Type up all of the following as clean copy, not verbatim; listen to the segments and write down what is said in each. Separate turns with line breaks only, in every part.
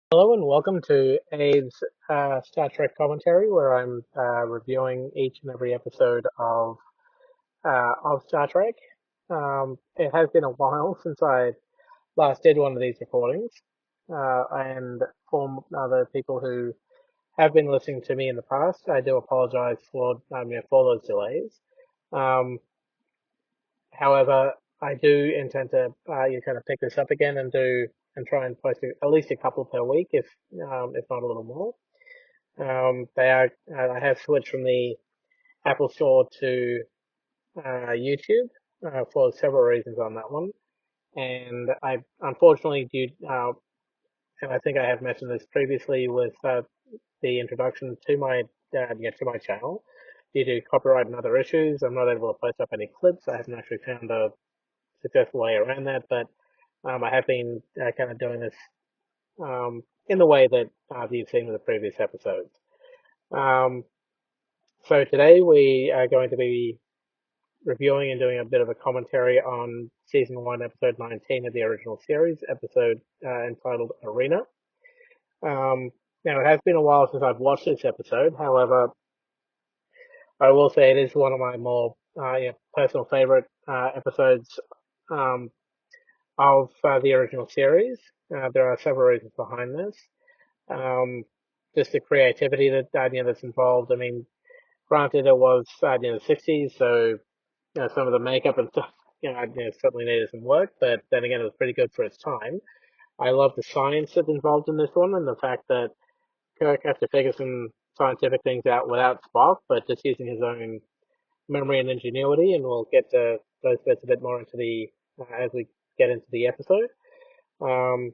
Hello and welcome to Abe's Star Trek commentary, where I'm reviewing each and every episode of Star Trek. It has been a while since I last did one of these recordings, and for other people who have been listening to me in the past, I do apologize for those delays. Um, However, I do intend to you kind of pick this up again and try and post at least a couple per week, if not a little more. I have switched from the Apple Store to YouTube for several reasons on that one, and I unfortunately and I think I have mentioned this previously with the introduction to my channel. Due to copyright and other issues, I'm not able to post up any clips. I haven't actually found a successful way around that, but I have been kind of doing this in the way that you've seen with the previous episodes. Um, So today we are going to be reviewing and doing a bit of a commentary on season 1, episode 19 of the original series, episode entitled Arena. Now it has been a while since I've watched this episode. However, I will say it is one of my more personal favorite episodes um, of the original series. There are several reasons behind this. Um, just the creativity that's involved. I mean, granted, it was the 60s, so some of the makeup and stuff, certainly needed some work, but then again, it was pretty good for its time. I love the science that's involved in this one and the fact that Kirk has to figure some scientific things out without Spock, but just using his own memory and ingenuity, and we'll get to those bits a bit more into as we get into the episode. Um,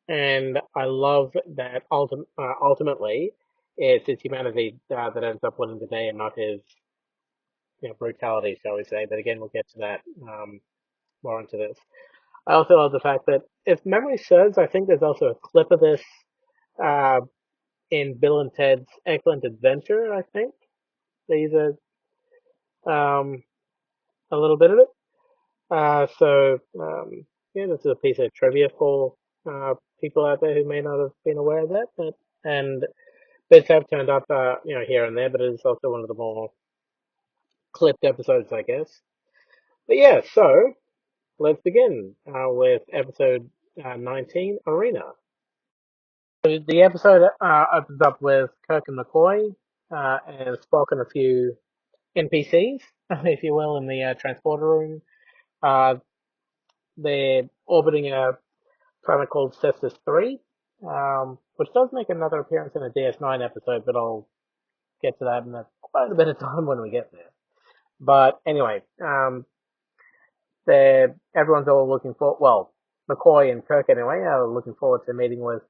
and I love that ultimately it's his humanity that ends up winning the day and not his brutality, shall we say. But again, we'll get to that more into this. I also love the fact that, if memory serves, I think there's also a clip of this uh, in Bill and Ted's Excellent Adventure. I think they use um, a little bit of it. Yeah, this is a piece of trivia for people out there who may not have been aware of that. And bits have turned up, here and there, but it is also one of the more clipped episodes, I guess. But yeah, so let's begin with episode 19, Arena. So the episode opens up with Kirk and McCoy and Spock and a few NPCs, if you will, in the transporter room. Uh, they're orbiting a planet called Cestus 3, which does make another appearance in a DS9 episode, but I'll get to that in quite a bit of time when we get there. But anyway, everyone's all looking for, well, McCoy and Kirk anyway, are looking forward to meeting with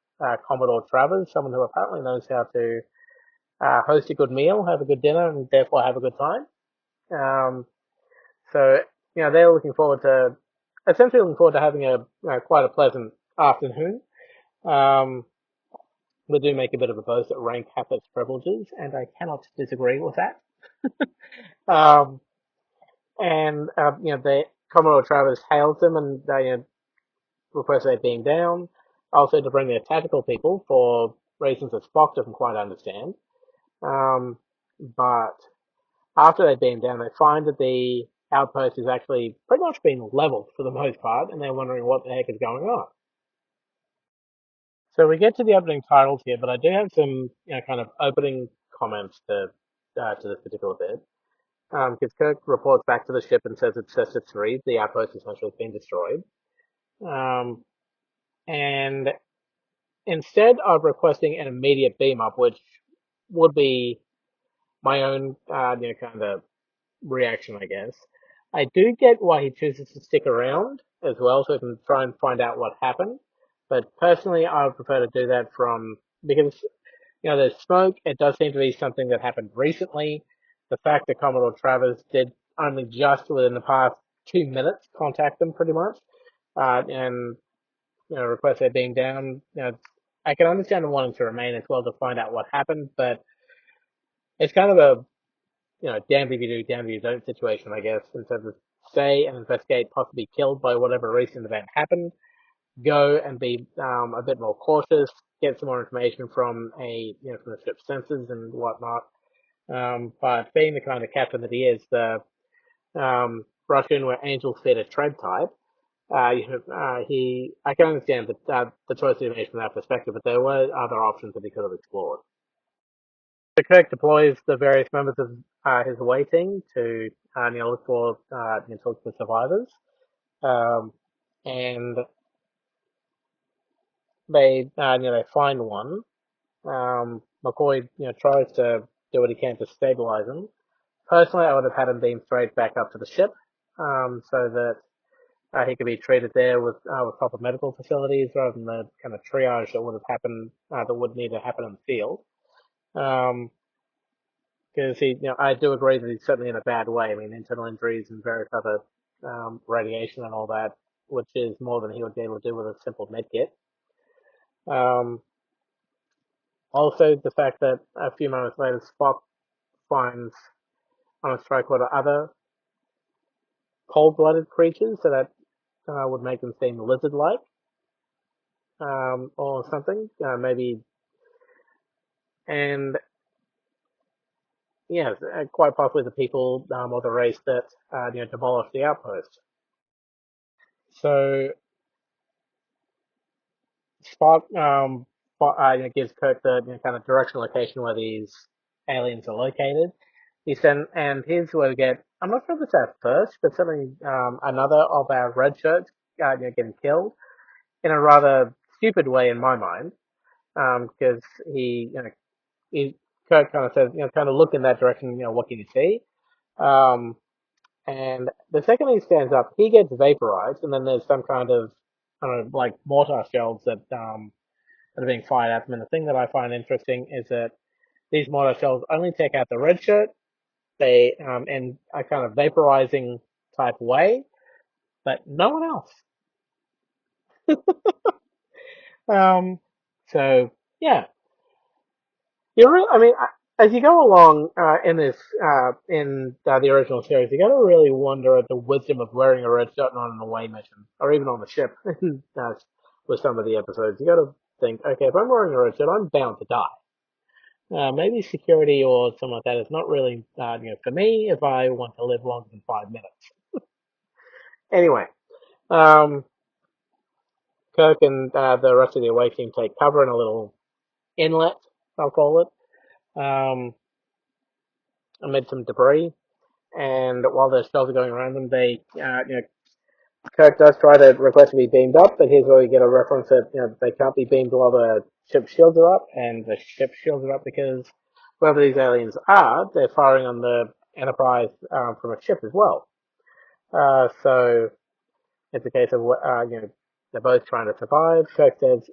Commodore Travers, someone who apparently knows how to host a good meal, have a good dinner, and therefore have a good time. Um, so, they're essentially looking forward to having quite a pleasant afternoon. Um, they do make a bit of a boast that rank hath its privileges, and I cannot disagree with that. Um, Commodore Travers hails them and they request their beam down, also to bring their tactical people for reasons that Spock doesn't quite understand. Um, but after they beam down, they find that the outpost has actually pretty much been leveled for the most part, and they're wondering what the heck is going on. So we get to the opening titles here, but I do have some, kind of opening comments to this particular bit. Because Kirk reports back to the ship and says it's Cestus 3, the outpost essentially has been destroyed. Um, and instead of requesting an immediate beam up, which would be my own, kind of reaction, I guess. I do get why he chooses to stick around as well, so he can try and find out what happened. But personally, I would prefer to do that because there's smoke. It does seem to be something that happened recently. The fact that Commodore Travers did only just within the past 2 minutes contact them, pretty much, and request their being down. I can understand them wanting to remain as well to find out what happened, but it's kind of a damned if you do, damned if you don't situation, I guess, in terms of stay and investigate, possibly killed by whatever recent event happened, go and be a bit more cautious, get some more information from from the ship's sensors and whatnot. But being the kind of captain that he is, the Russian were angel fed a tread type. I can understand the choice he made from that perspective, but there were other options that he could have explored. So Kirk deploys the various members of his away team to look for talk to survivors, um, and they find one. McCoy tries to do what he can to stabilize him. Personally, I would have had him beam straight back up to the ship, so that he could be treated there with proper medical facilities rather than the kind of triage that would have happened that would need to happen in the field. Um, because I do agree that he's certainly in a bad way. I mean, internal injuries and various other radiation and all that, which is more than he would be able to do with a simple med kit. Um, Also, the fact that a few moments later, Spock finds on a strike order other cold-blooded creatures, so that would make them seem lizard-like or something, maybe. And yes, quite possibly the people or the race that demolished the outpost. So Spock gives Kirk the kind of directional location where these aliens are located. And here's where we get. I'm not sure if it's at first, but certainly another of our red shirts getting killed in a rather stupid way in my mind, because he Kirk kind of says, kind of look in that direction. What can you see? Um, and the second he stands up, he gets vaporized, and then there's some kind of, I don't know, like mortar shells that are being fired at them. And the thing that I find interesting is that these mortar shells only take out the red shirt. They in a kind of vaporizing type way, but no one else. Um, so yeah, I mean, as you go along in the original series, you got to really wonder at the wisdom of wearing a red shirt on an away mission, or even on the ship. With some of the episodes, you got to think, okay, if I'm wearing a red shirt, I'm bound to die. Maybe security or something like that is not really for me if I want to live longer than 5 minutes. Anyway, um, Kirk and the rest of the away team take cover in a little inlet, I'll call it, amid some debris. And while the shells are going around them, Kirk does try to request to be beamed up, but here's where we get a reference that they can't be beamed while the ship shields are up, and the ship shields are up because whoever these aliens are, they're firing on the Enterprise from a ship as well. So it's a case of they're both trying to survive. Kirk says,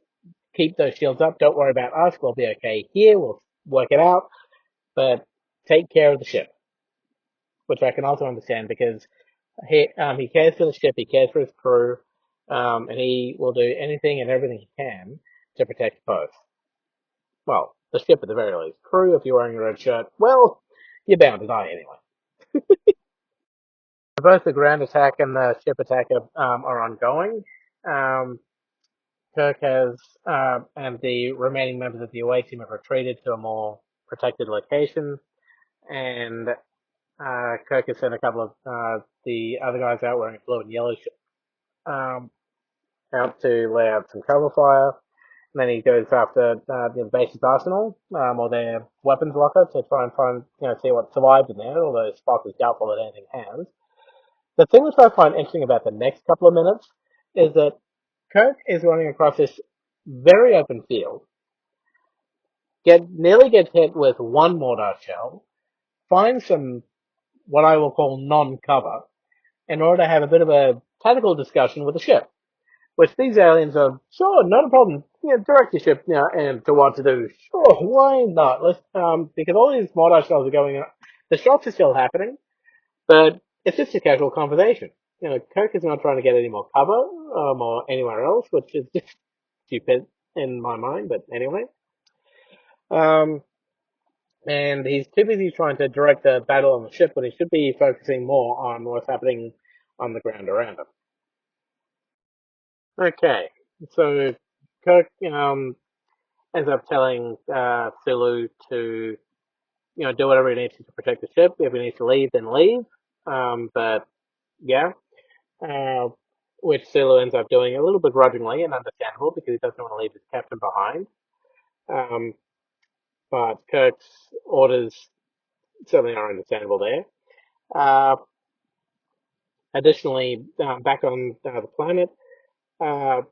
"Keep those shields up. Don't worry about us. We'll be okay here. We'll work it out, but take care of the ship," which I can also understand because he cares for the ship, he cares for his crew, and he will do anything and everything he can to protect both. Well, the ship at the very least. Crew, if you're wearing a red shirt, well, you're bound to die anyway. Both the ground attack and the ship attack are ongoing. Um, Kirk has and the remaining members of the away team have retreated to a more protected location, and Kirk has sent a couple of the other guys out wearing blue and yellow um, out to lay out some cover fire. And then he goes after the base's arsenal or their weapons locker to try and find, see what survived in there, although Spock is doubtful that anything has. The thing which I find interesting about the next couple of minutes is that Kirk is running across this very open field, nearly gets hit with one mortar shell, finds some what I will call non-cover in order to have a bit of a tactical discussion with the ship. Which these aliens are, sure, not a problem. Direct your ship, and to what to do. Sure, why not? Because all these mortar shells are going up. The shots are still happening, but it's just a casual conversation. Kirk is not trying to get any more cover, or anywhere else, which is just stupid in my mind, but anyway. Um, and he's too busy trying to direct the battle on the ship when he should be focusing more on what's happening on the ground around him. Okay, so Kirk ends up telling Sulu to do whatever he needs to protect the ship. If he needs to leave, then leave. But yeah, uh, which Sulu ends up doing a little begrudgingly and understandable because he doesn't want to leave his captain behind. Um, but Kirk's orders certainly are understandable there. Uh, Additionally, back on the planet, uh,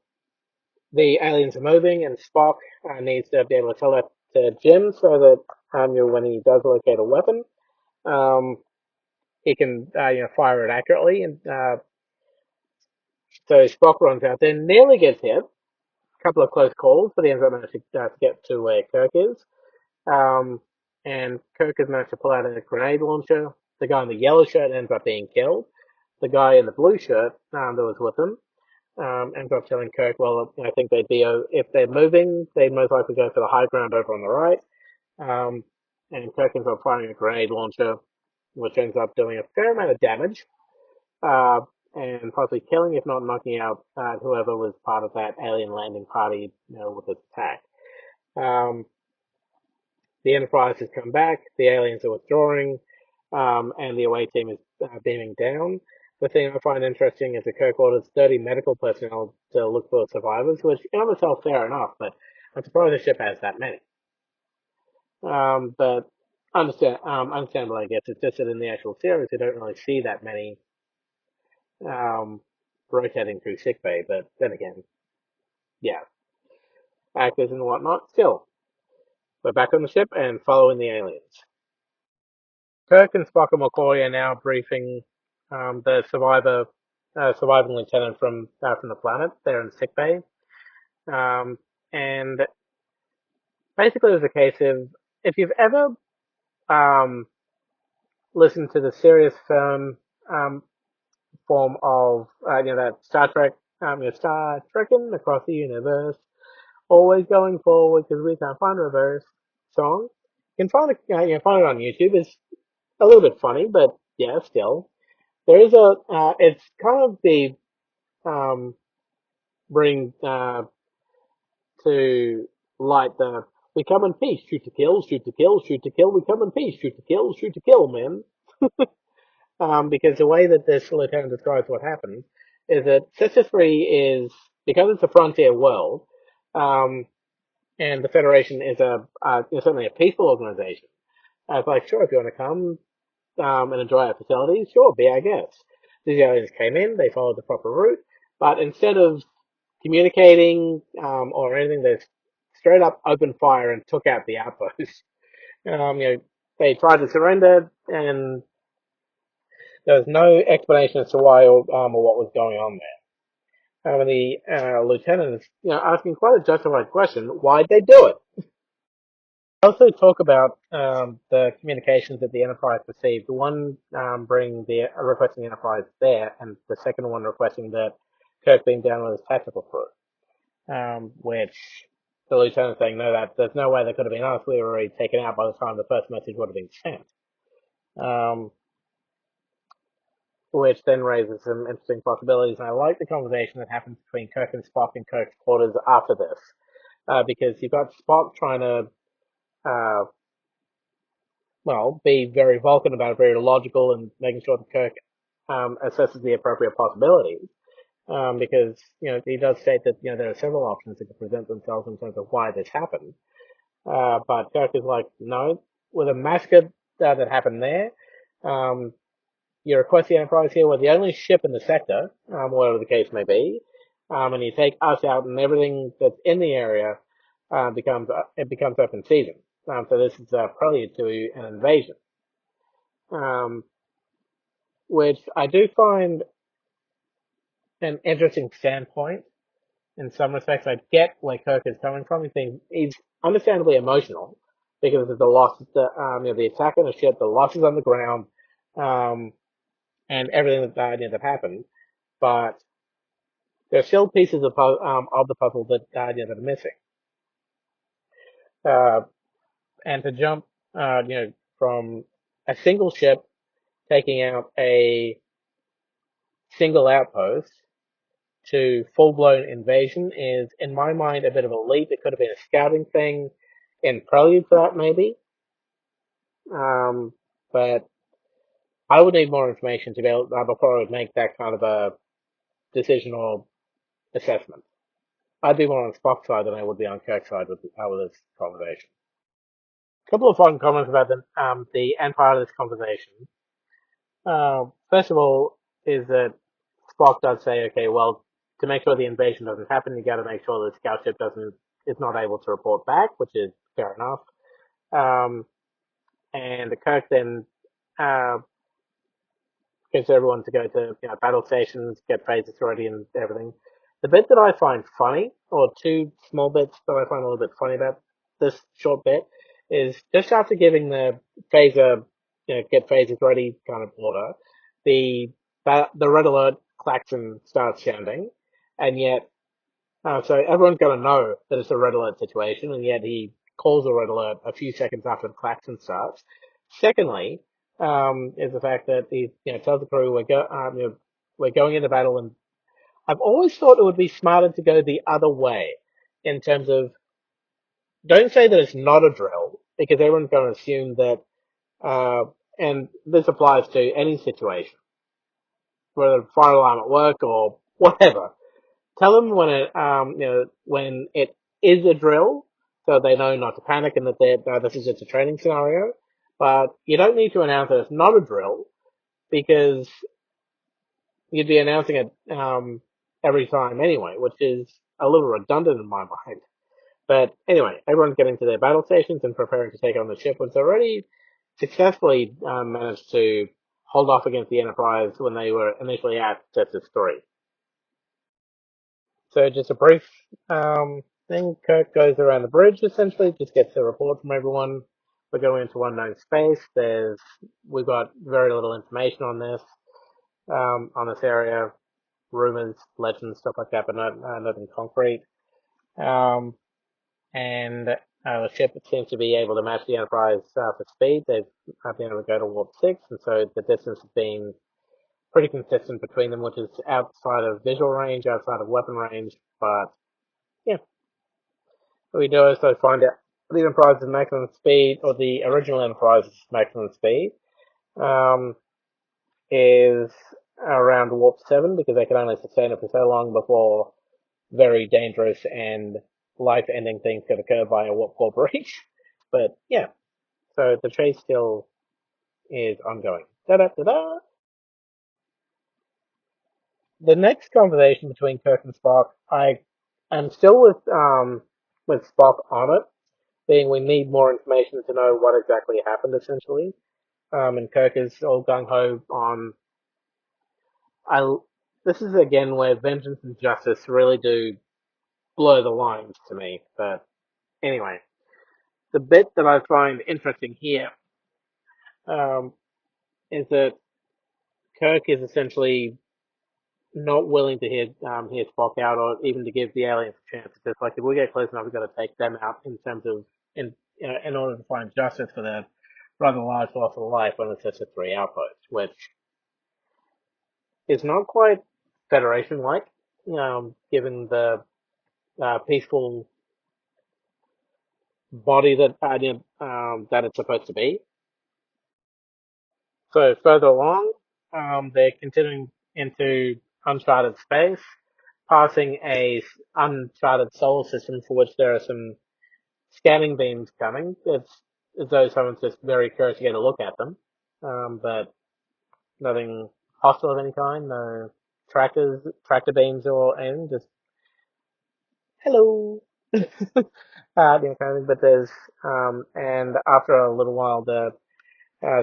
the aliens are moving, and Spock needs to be able to tell that to Jim so that when he does locate a weapon, um, he can fire it accurately. And so Spock runs out there, nearly gets hit. A couple of close calls, but he ends up managing to get to where Kirk is. Um, and Kirk has managed to pull out a grenade launcher. The guy in the yellow shirt ends up being killed. The guy in the blue shirt that was with him ends up telling Kirk, well, I think they'd be, if they're moving, they'd most likely go for the high ground over on the right. Um, and Kirk ends up firing a grenade launcher, which ends up doing a fair amount of damage, uh, and possibly killing, if not knocking out, whoever was part of that alien landing party, with its attack. Um, the Enterprise has come back, the aliens are withdrawing, and the away team is beaming down. The thing I find interesting is that Kirk orders 30 medical personnel to look for survivors, which in of itself fair enough, but I'm surprised the ship has that many. But understandable, I guess. It's just that in the actual series, you don't really see that many um, rotating through sickbay. But then again, yeah, actors and whatnot. Still, we're back on the ship and following the aliens. Kirk and Spock and McCoy are now briefing the surviving lieutenant from the planet. They're in sickbay, um, and basically, it was a case of if you've ever um, listened to the serious um, form of that Star Trek, Star Trekking across the universe, always going forward because we can't find reverse song. You can find it, find it on YouTube. It's a little bit funny, but yeah, still. There is it's kind of the um, bring to light the we come in peace, shoot to kill, shoot to kill, shoot to kill, we come in peace, shoot to kill, man. Because the way that this lieutenant describes what happens is that Sector 3 is, because it's a frontier world, um, and the Federation is certainly a peaceful organization. It's like, sure, if you want to come and enjoy our facilities, sure, be our guest. These aliens came in, they followed the proper route, but instead of communicating or anything, they straight up opened fire and took out the outpost. They tried to surrender, and there was no explanation as to why or what was going on there. And the lieutenant is, asking quite a justified question: why'd they do it? Also talk about the communications that the Enterprise received. One bringing the requesting the Enterprise there, and the second one requesting that Kirk being down with his tactical crew. Which the lieutenant saying, no, that there's no way that could have been us. We were already taken out by the time the first message would have been sent. Um, which then raises some interesting possibilities. And I like the conversation that happens between Kirk and Spock in Kirk's quarters after this, because you've got Spock trying to uh, be very Vulcan about it, very logical, and making sure that Kirk assesses the appropriate possibilities. Because he does state that there are several options that could present themselves in terms of why this happened. But Kirk is like, no, with a massacre that happened there, um, you request the Enterprise here. We're the only ship in the sector, whatever the case may be, and you take us out, and everything that's in the area becomes open season. So this is a prelude to an invasion, um, which I do find an interesting standpoint. In some respects, I get where Kirk is coming from. He's understandably emotional because of the loss, the attack on the ship, the losses on the ground, um, and everything that happened. But there's still pieces of the puzzle that are missing. Uh, and to jump, from a single ship taking out a single outpost to full-blown invasion is, in my mind, a bit of a leap. It could have been a scouting thing in prelude to that, maybe. But I would need more information to be able before I would make that kind of a decision or assessment. I'd be more on Spock's side than I would be on Kirk's side with this conversation. A couple of fun comments about the end part of this conversation. First of all, is that Spock does say, okay, well, to make sure the invasion doesn't happen, you got to make sure the scout ship doesn't is not able to report back, which is fair enough. Um, and Kirk then uh, gets everyone to go to battle stations, get phases ready, and everything. The bit that I find funny, or two small bits that I find a little bit funny about this short bit, is just after giving the phaser, get phasers ready kind of order, the the red alert klaxon starts sounding, and yet so everyone's going to know that it's a red alert situation, and yet he calls a red alert a few seconds after the klaxon starts. Secondly, is the fact that he tells the crew we're going into battle, and I've always thought it would be smarter to go the other way in terms of don't say that it's not a drill because everyone's going to assume that, uh, and this applies to any situation, whether fire alarm at work or whatever. Tell them when when it is a drill, so they know not to panic and that this is just a training scenario. But you don't need to announce that it's not a drill because you'd be announcing it every time anyway, which is a little redundant in my mind. But anyway, everyone's getting to their battle stations and preparing to take on the ship, which already successfully managed to hold off against the Enterprise when they were initially at Texas 3. So just a brief thing. Kirk goes around the bridge essentially, just gets a report from everyone. We're going into unknown space. We've got very little information on this area, rumors, legends, stuff like that, but nothing concrete. Um, and the ship seems to be able to match the Enterprise for speed. They've been able to go to warp 6, and so the distance has been pretty consistent between them, which is outside of visual range, outside of weapon range, but yeah. We do also find out the Enterprise's maximum speed, or the original Enterprise's maximum speed, um, is around warp 7 because they can only sustain it for so long before very dangerous and life-ending things could occur via warp core breach. But yeah, so the chase still is ongoing. Da-da-da-da. The next conversation between Kirk and Spock, I am still with Spock on it, being we need more information to know what exactly happened essentially. And Kirk is all gung ho on. I. This is again where vengeance and justice really do blur the lines to me. But anyway, the bit that I find interesting here um, is that Kirk is essentially not willing to hear Spock out or even to give the aliens a chance. It's just like if we get close enough, we've got to take them out in terms of in order to find justice for their rather large loss of life on the Cessna 3 outpost, which is not quite Federation-like, given the peaceful body that it's supposed to be. So further along, they're continuing into uncharted space, passing a uncharted solar system for which there are some scanning beams coming. It's as though someone's just very curious to get a look at them, but nothing hostile of any kind. No tractor beams or anything. Just hello. Kind of thing. But there's and after a little while, the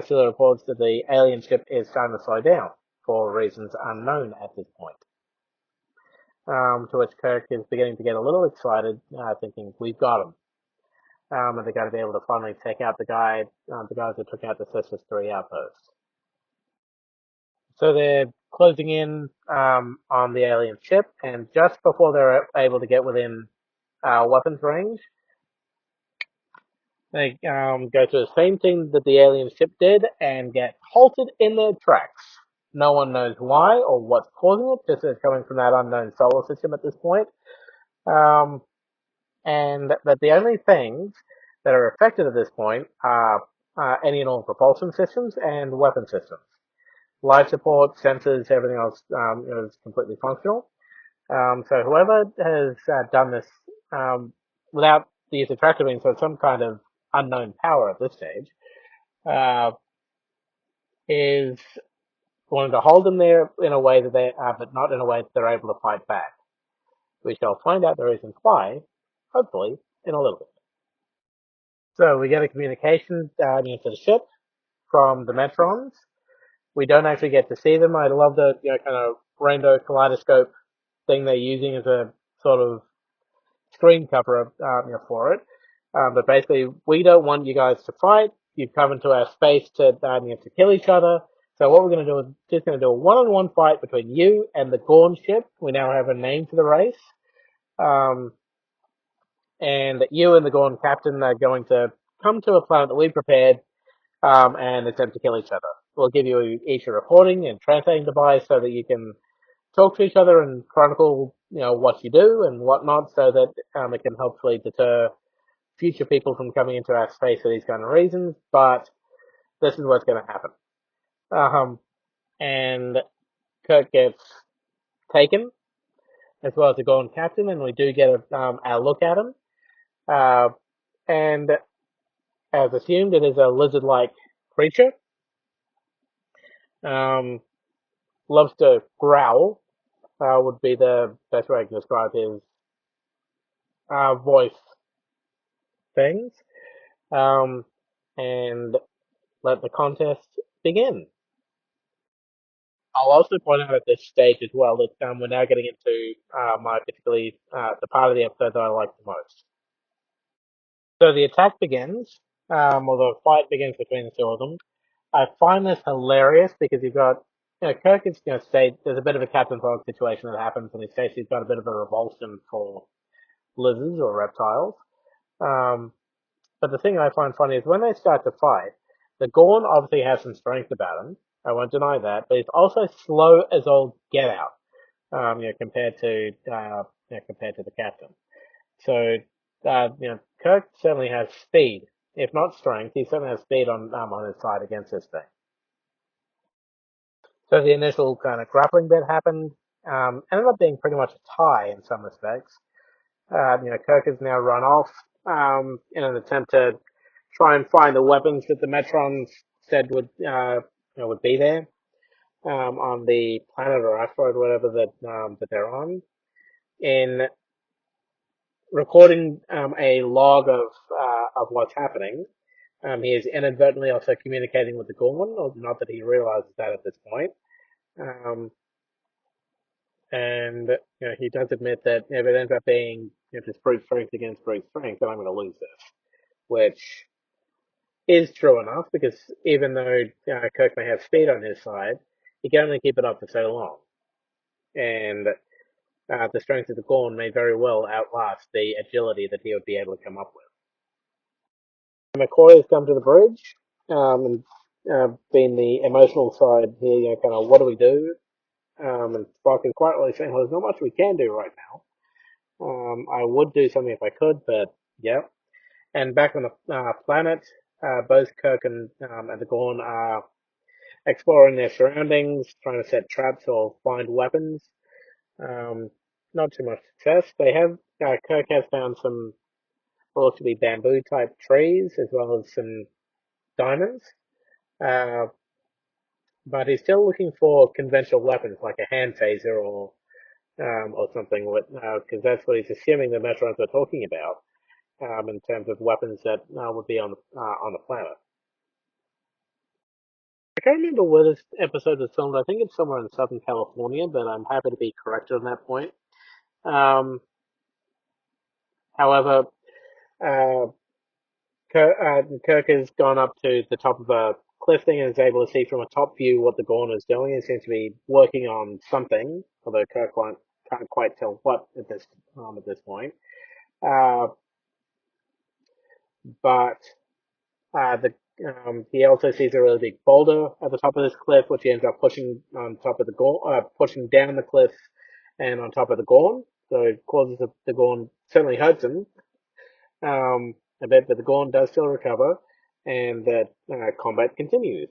Scylla reports that the alien ship is starting to slow down for reasons unknown at this point. To which Kirk is beginning to get a little excited, thinking we've got him, and they're going to be able to finally take out the guys that took out the Cestus 3 outpost. So they're closing in on the alien ship, and just before they're able to get within weapons range, they go through the same thing that the alien ship did and get halted in their tracks. No one knows why or what's causing it, just it's coming from that unknown solar system at this point. Um, and that the only things that are affected at this point are any and all propulsion systems and weapon systems. Life support, sensors, everything else is completely functional. So whoever has done this um, without the use of tractor beams, so some kind of unknown power at this stage, uh, is wanting to hold them there in a way that they are, but not in a way that they're able to fight back. We shall find out the reasons why, hopefully, in a little bit. So we get a communication to the ship from the Metrons. We don't actually get to see them. I love the kind of rainbow kaleidoscope thing they're using as a sort of screen cover for it. But basically, we don't want you guys to fight. You've come into our space to kill each other. So what we're going to do is just going to do a one-on-one fight between you and the Gorn ship. We now have a name for the race. Um, and you and the Gorn captain are going to come to a planet that we prepared and attempt to kill each other. We'll give you each a recording and translating device so that you can talk to each other and chronicle, what you do and whatnot, so that it can hopefully deter future people from coming into our space for these kind of reasons. But this is what's going to happen. Um, and Kirk gets taken, as well as the Golden Captain, and we do get a look at him. Uh, and as assumed, it is a lizard-like creature. Um, Loves to growl, would be the best way I can describe his voice things. Um, and let the contest begin. I'll also point out at this stage as well that we're now getting into my particularly the part of the episode that I like the most. So the attack begins, or the fight begins between the two of them. I find this hilarious because you've got, Kirk is going to state there's a bit of a Captain Frog situation that happens, and he states he's got a bit of a revulsion for lizards or reptiles. Um, but the thing I find funny is when they start to fight, the Gorn obviously has some strength about him. I won't deny that, but he's also slow as all get out. Compared to the captain. So, Kirk certainly has speed, if not strength. He certainly has speed on his side against this thing. So the initial kind of grappling bit happened. Ended up being pretty much a tie in some respects. Kirk has now run off in an attempt to try and find the weapons that the Metrons said would be there on the planet or asteroid, whatever that they're on. In recording a log of what's happening, he is inadvertently also communicating with the Gorn, or not that he realizes that at this point. Um, and he does admit that if it ends up being just brute strength against brute strength, then I'm going to lose this, which is true enough because even though Kirk may have speed on his side, he can only keep it up for so long, and the strength of the Gorn may very well outlast the agility that he would be able to come up with. McCoy has come to the bridge, and being the emotional side here, kind of what do we do? And Spock is quite really saying, well, there's not much we can do right now. I would do something if I could, but yeah. And back on the planet, both Kirk and the Gorn are exploring their surroundings, trying to set traps or find weapons. Um, Not too much success. Kirk has found some what looks to be bamboo type trees as well as some diamonds. Uh, but he's still looking for conventional weapons like a hand phaser or something, because that's what he's assuming the Metrons are talking about in terms of weapons that would be on the planet. I can't remember where this episode was filmed. I think it's somewhere in Southern California, but I'm happy to be corrected on that point. Um, However, uh, Kirk has gone up to the top of a cliff thing and is able to see from a top view what the Gorn is doing. He seems to be working on something, although Kirk can't quite tell what at this point. Uh, but the he also sees a really big boulder at the top of this cliff, which he ends up pushing on top of pushing down the cliff and on top of the Gorn. So it causes the Gorn, certainly hurts him a bit, but the Gorn does still recover, and that combat continues.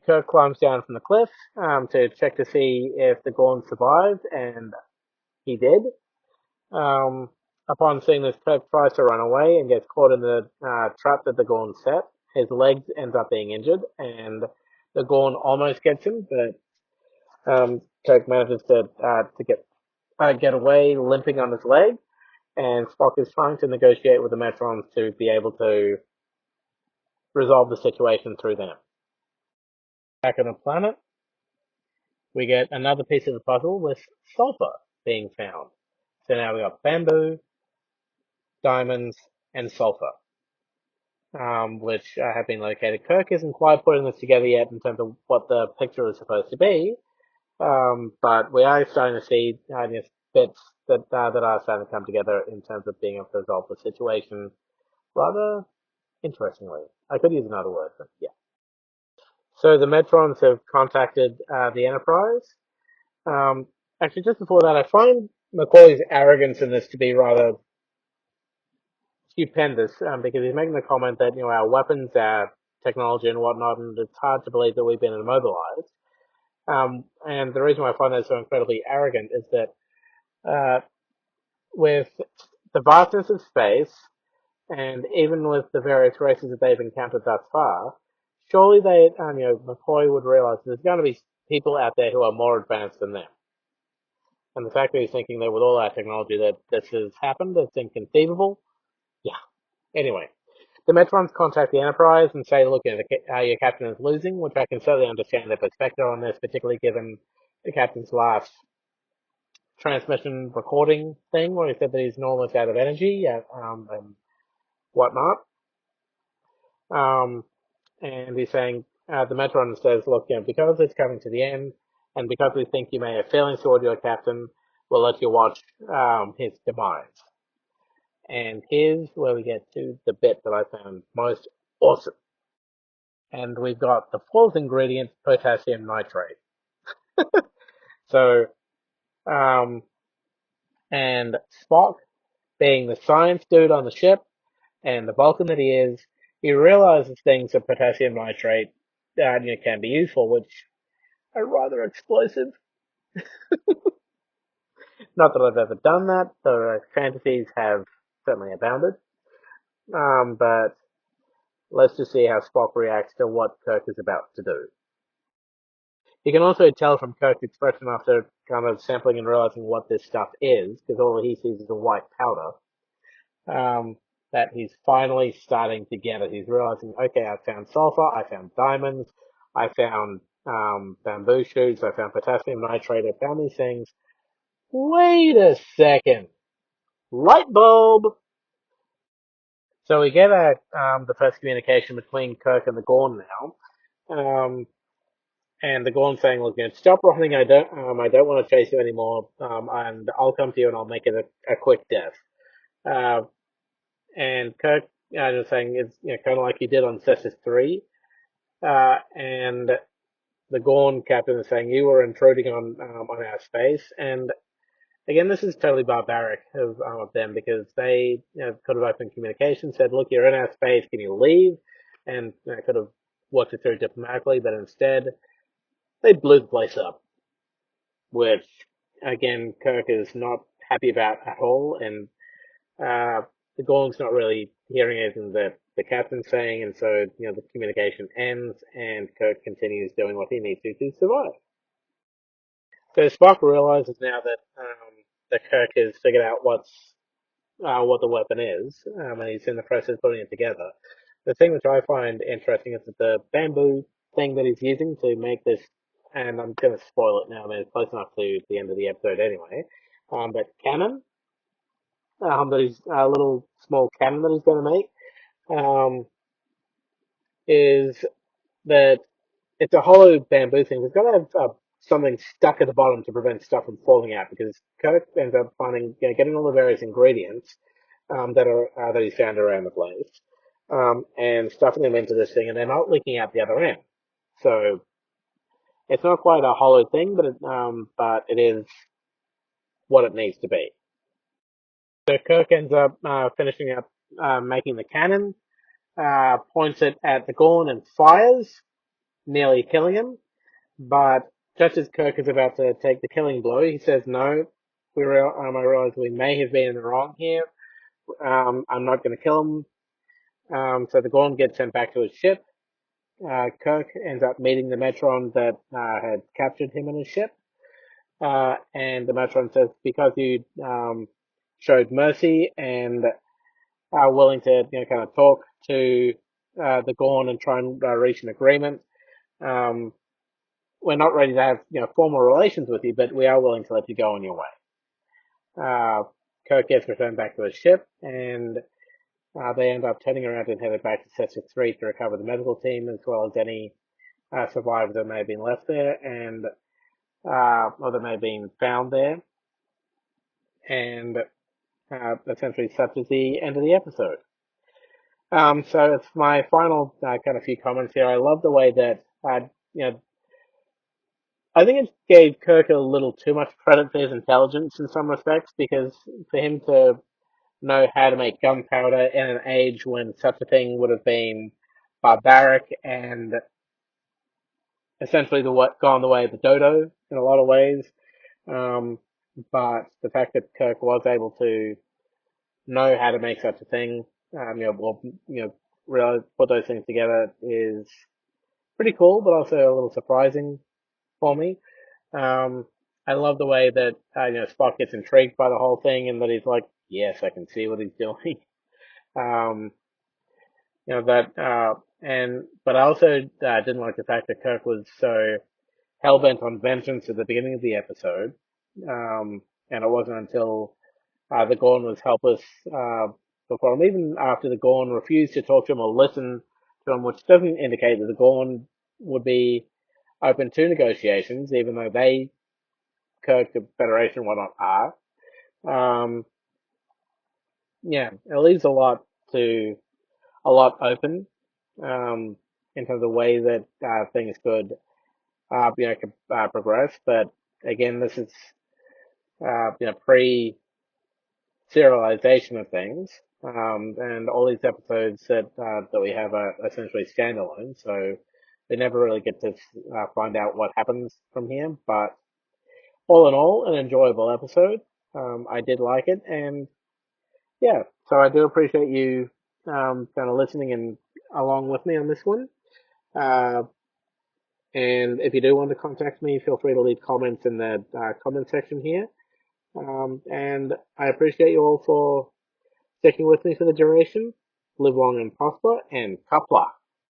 Kirk climbs down from the cliff to check to see if the Gorn survived, and he did. Um, Upon seeing this, Kirk tries to run away and gets caught in the trap that the Gorn set. His legs ends up being injured, and the Gorn almost gets him, but Kirk manages to get away, limping on his leg. And Spock is trying to negotiate with the Metrons to be able to resolve the situation through them. Back on the planet, we get another piece of the puzzle with sulfur being found. So now we got bamboo, diamonds, and sulfur, which have been located. Kirk isn't quite putting this together yet in terms of what the picture is supposed to be, but we are starting to see bits that are starting to come together in terms of being able to resolve the situation rather interestingly. I could use another word, but yeah. So the Metrons have contacted the Enterprise. Um, Actually, just before that, I find McCoy's arrogance in this to be rather stupendous because he's making the comment that our weapons, our technology, and whatnot, and it's hard to believe that we've been immobilized. And the reason why I find that so incredibly arrogant is that uh, with the vastness of space, and even with the various races that they've encountered thus far, surely McCoy would realize there's going to be people out there who are more advanced than them. And the fact that he's thinking that with all our technology that this has happened, it's inconceivable. Yeah. Anyway, the Metrons contact the Enterprise and say, look, your captain is losing, which I can certainly understand their perspective on this, particularly given the captain's last transmission recording thing where he said that he's almost out of energy and whatnot. Um, and he's saying, the Metron says, look, because it's coming to the end, and because we think you may have feelings toward your captain, we'll let you watch his demise. And here's where we get to the bit that I found most awesome. And we've got the fourth ingredient, potassium nitrate. So, um, and Spock, being the science dude on the ship, and the Vulcan that he is, he realizes things that potassium nitrate can be useful, which are rather explosive. Not that I've ever done that, though fantasies have certainly abounded. But let's just see how Spock reacts to what Kirk is about to do. You can also tell from Kirk's expression after kind of sampling and realizing what this stuff is, because all he sees is a white powder, that he's finally starting to get it. He's realizing, okay, I found sulfur, I found diamonds, I found bamboo shoots, I found potassium nitrate, I found these things. Wait a second. Light bulb! So we get the first communication between Kirk and the Gorn now. Um, and the Gorn saying, look, stop running, I don't want to chase you anymore, and I'll come to you and I'll make it a quick death. Uh, and Kirk just saying it's kind of like he did on Cestus 3. And the Gorn captain is saying, you were intruding on our space. And again, this is totally barbaric of them because they could have opened communication, said, look, you're in our space, can you leave? And could have worked it through diplomatically, but instead they blew the place up, which again, Kirk is not happy about at all. And the Gorn's not really hearing anything that the captain's saying, and so the communication ends, and Kirk continues doing what he needs to survive. So Spock realizes now that Kirk has figured out what the weapon is, and he's in the process of putting it together. The thing which I find interesting is that the bamboo thing that he's using to make this, and I'm going to spoil it now, I mean, it's close enough to the end of the episode anyway, but cannon, that he's a little small cannon that he's going to make, is that it's a hollow bamboo thing. It's got to have something stuck at the bottom to prevent stuff from falling out because Kirk ends up finding, getting all the various ingredients that he's found around the place. and stuffing them into this thing, and they're not leaking out the other end. So it's not quite a hollow thing, but it is what it needs to be. So Kirk ends up finishing up making the cannon, points it at the Gorn and fires, nearly killing him. But just as Kirk is about to take the killing blow, he says, "No, I realize we may have been in the wrong here. I'm not going to kill him." So the Gorn gets sent back to his ship. Kirk ends up meeting the Metron that had captured him in his ship. And the Metron says, because you showed mercy and are willing to, kind of talk to the Gorn and try and reach an agreement, um, we're not ready to have, formal relations with you, but we are willing to let you go on your way. Kirk gets returned back to his ship, and they end up turning around and headed back to Sector 3 to recover the medical team as well as any survivors that may have been left there and or that may have been found there. And essentially, such is the end of the episode. So it's my final kind of few comments here. I love the way that you know I think it gave Kirk a little too much credit for his intelligence in some respects because for him to know how to make gunpowder in an age when such a thing would have been barbaric and essentially gone the way of the dodo in a lot of ways. Um, but the fact that Kirk was able to know how to make such a thing, really put those things together is pretty cool, but also a little surprising for me. Um, I love the way that Spock gets intrigued by the whole thing, and that he's like, "Yes, I can see what he's doing." Um, but I also didn't like the fact that Kirk was so hell bent on vengeance at the beginning of the episode, and it wasn't until the Gorn was helpless before him, even after the Gorn refused to talk to him or listen to him, which doesn't indicate that the Gorn would be open to negotiations, even though they, Kirk, the Federation, and whatnot, are. Um, yeah, it leaves to a lot open um, in terms of ways that things could progress. But again, this is pre serialization of things, and all these episodes that we have are essentially standalone. So we never really get to find out what happens from here. But all in all, an enjoyable episode. I did like it, and yeah, so I do appreciate you kind of listening and along with me on this one. Uh, and if you do want to contact me, feel free to leave comments in the comment section here. And I appreciate you all for sticking with me for the duration. Live long and prosper, and Kapla.